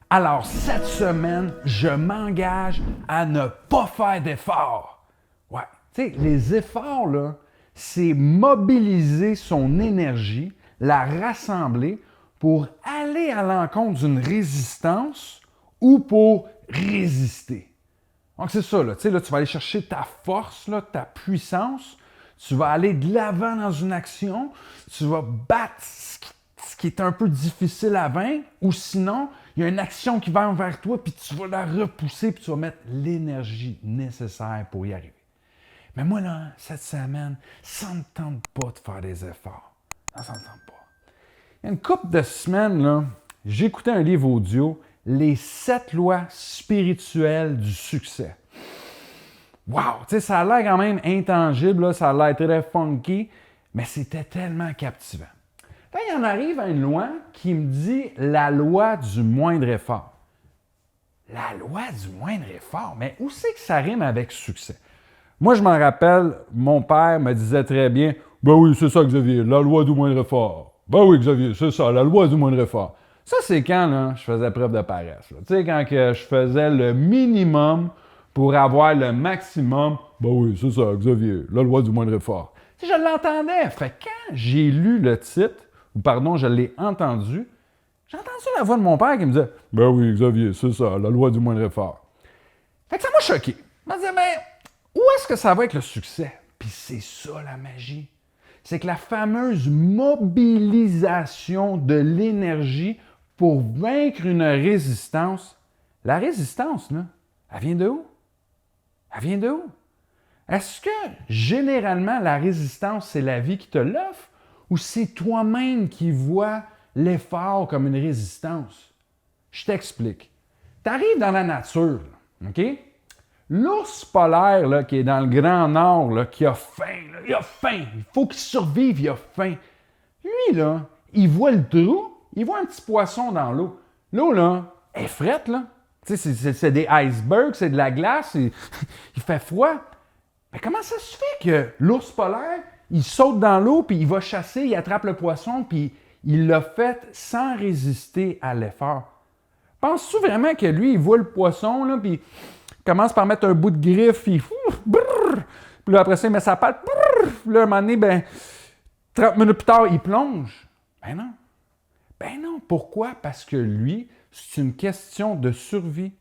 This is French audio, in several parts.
Alors, cette semaine, je m'engage à ne pas faire d'efforts. Ouais, tu sais, les efforts, là, c'est mobiliser son énergie, la rassembler pour aller à l'encontre d'une résistance ou pour résister. Donc, c'est ça, là. Tu sais, là, tu vas aller chercher ta force, là, ta puissance. Tu vas aller de l'avant dans une action. Tu vas battre ce qui est un peu difficile à vaincre. Ou sinon, il y a une action qui va vers toi, puis tu vas la repousser, puis tu vas mettre l'énergie nécessaire pour y arriver. Mais moi, là, cette semaine, ça ne me tente pas de faire des efforts. Non, ça ne me tente pas. Il y a une couple de semaines, là, j'écoutais un livre audio, Les 7 lois spirituelles du succès. Wow! Tu sais, ça a l'air quand même intangible, là, ça a l'air très funky, mais c'était tellement captivant. Quand il en arrive à une loi qui me dit la loi du moindre effort. La loi du moindre effort? Mais où c'est que ça rime avec succès? Moi, je m'en rappelle, mon père me disait très bien « Ben oui, c'est ça, Xavier, la loi du moindre effort. Ben oui, Xavier, c'est ça, la loi du moindre effort. » Ça, c'est quand là, je faisais preuve de paresse. Tu sais, quand que je faisais le minimum pour avoir le maximum. Ben oui, c'est ça, Xavier, la loi du moindre effort. Tu sais, je l'entendais. Fait que quand j'ai lu le titre, ou pardon, je l'ai entendu, j'ai entendu la voix de mon père qui me disait « Ben oui, Xavier, c'est ça, la loi du moindre effort. » Fait que ça m'a choqué. Je me disais « Mais où est-ce que ça va avec le succès? » Puis c'est ça la magie. C'est que la fameuse mobilisation de l'énergie pour vaincre une résistance, la résistance, là, elle vient de où? Elle vient de où? Est-ce que généralement la résistance, c'est la vie qui te l'offre ou c'est toi-même qui vois l'effort comme une résistance? Je t'explique. Tu arrives dans la nature, OK? L'ours polaire là, qui est dans le Grand Nord, là, qui a faim, là, il a faim, il faut qu'il survive, il a faim. Lui, là, il voit le trou, il voit un petit poisson dans l'eau. L'eau, là, est frette, là. Tu sais, c'est des icebergs, c'est de la glace, il fait froid. Mais comment ça se fait que l'ours polaire, il saute dans l'eau, puis il va chasser, il attrape le poisson, puis il l'a fait sans résister à l'effort? Penses-tu vraiment que lui, il voit le poisson, là, puis il commence par mettre un bout de griffe, puis puis là, après ça, il met sa patte, puis là, à un moment donné, ben, 30 minutes plus tard, il plonge? Ben non. Ben non. Pourquoi? Parce que lui, c'est une question de survie.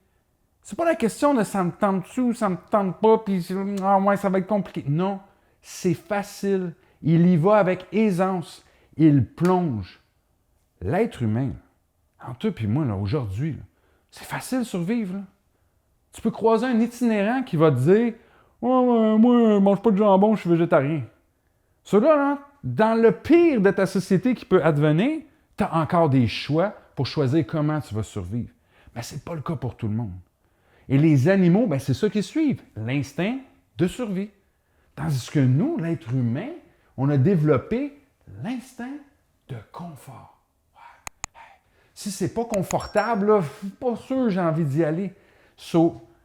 C'est pas la question de ça me tente-tu ou ça me tente pas, puis ah ouais, ça va être compliqué. Non, c'est facile. Il y va avec aisance. Il plonge. L'être humain, entre toi et moi, là, aujourd'hui, là, c'est facile de survivre. Là. Tu peux croiser un itinérant qui va te dire ouais, moi, je mange pas de jambon, je suis végétarien. Cela, là, dans le pire de ta société qui peut advenir, tu as encore des choix pour choisir comment tu vas survivre. Mais ce n'est pas le cas pour tout le monde. Et les animaux, ben, c'est ça qu'ils suivent, l'instinct de survie. Tandis que nous, l'être humain, on a développé l'instinct de confort. Ouais. Si c'est pas confortable, là, pas sûr j'ai envie d'y aller.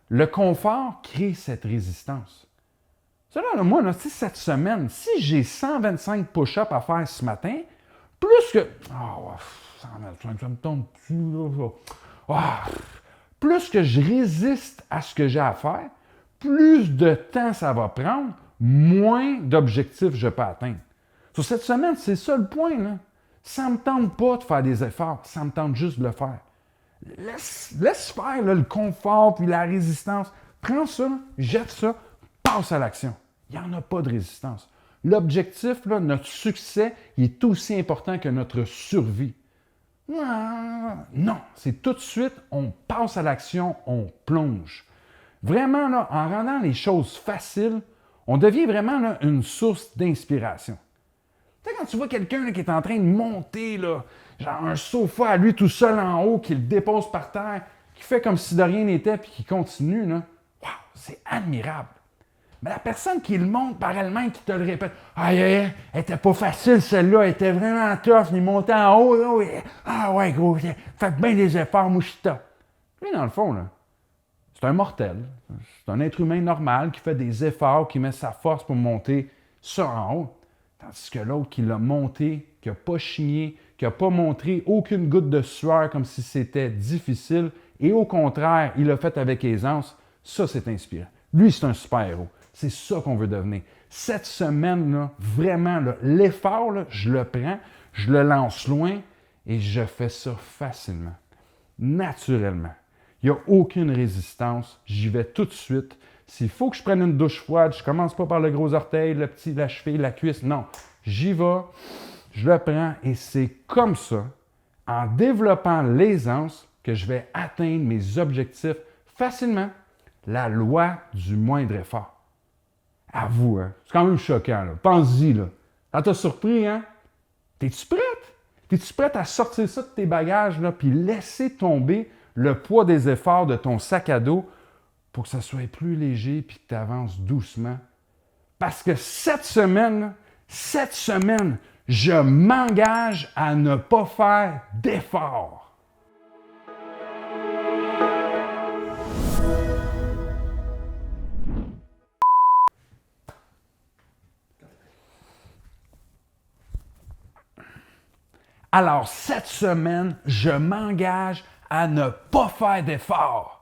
Le confort crée cette résistance. Ça, là, moi, là, cette semaine, si j'ai 125 push-ups à faire ce matin, plus que... Oh, 125, ça me tombe dessus, là. Oh, plus que je résiste à ce que j'ai à faire, plus de temps ça va prendre, moins d'objectifs je peux atteindre. Sur cette semaine, c'est ça le point. Là. Ça ne me tente pas de faire des efforts, ça me tente juste de le faire. Laisse faire là, le confort puis la résistance. Prends ça, jette ça, passe à l'action. Il n'y en a pas de résistance. L'objectif, là, notre succès, il est aussi important que notre survie. Non, c'est tout de suite, on passe à l'action, on plonge. Vraiment, là, en rendant les choses faciles, on devient vraiment là, une source d'inspiration. Tu sais, quand tu vois quelqu'un là, qui est en train de monter, là, genre un sofa à lui tout seul en haut, qui le dépose par terre, qui fait comme si de rien n'était, puis qui continue, là, wow, c'est admirable. Mais la personne qui le monte par elle-même, qui te le répète, aïe, aïe, aïe, elle était pas facile celle-là, elle était vraiment tough, il montait en haut, là, oui. Ah ouais, gros, faites bien des efforts, moi je suis top. Lui, dans le fond, là, c'est un mortel. C'est un être humain normal qui fait des efforts, qui met sa force pour monter ça en haut. Tandis que l'autre qui l'a monté, qui n'a pas chigné, qui n'a pas montré aucune goutte de sueur comme si c'était difficile, et au contraire, il l'a fait avec aisance, ça, c'est inspirant. Lui, c'est un super-héros. C'est ça qu'on veut devenir. Cette semaine-là, vraiment, là, l'effort, là, je le prends, je le lance loin et je fais ça facilement, naturellement. Il n'y a aucune résistance. J'y vais tout de suite. S'il faut que je prenne une douche froide, je ne commence pas par le gros orteil, le petit, la cheville, la cuisse. Non, j'y vais, je le prends et c'est comme ça, en développant l'aisance, que je vais atteindre mes objectifs facilement. La loi du moindre effort. À vous, hein? C'est quand même choquant, là. Pense-y, là. Ça t'a surpris, hein? T'es-tu prête? T'es-tu prête à sortir ça de tes bagages, là, puis laisser tomber le poids des efforts de ton sac à dos pour que ça soit plus léger puis que tu avances doucement? Parce que cette semaine, je m'engage à ne pas faire d'efforts. Alors, cette semaine, je m'engage à ne pas faire d'efforts.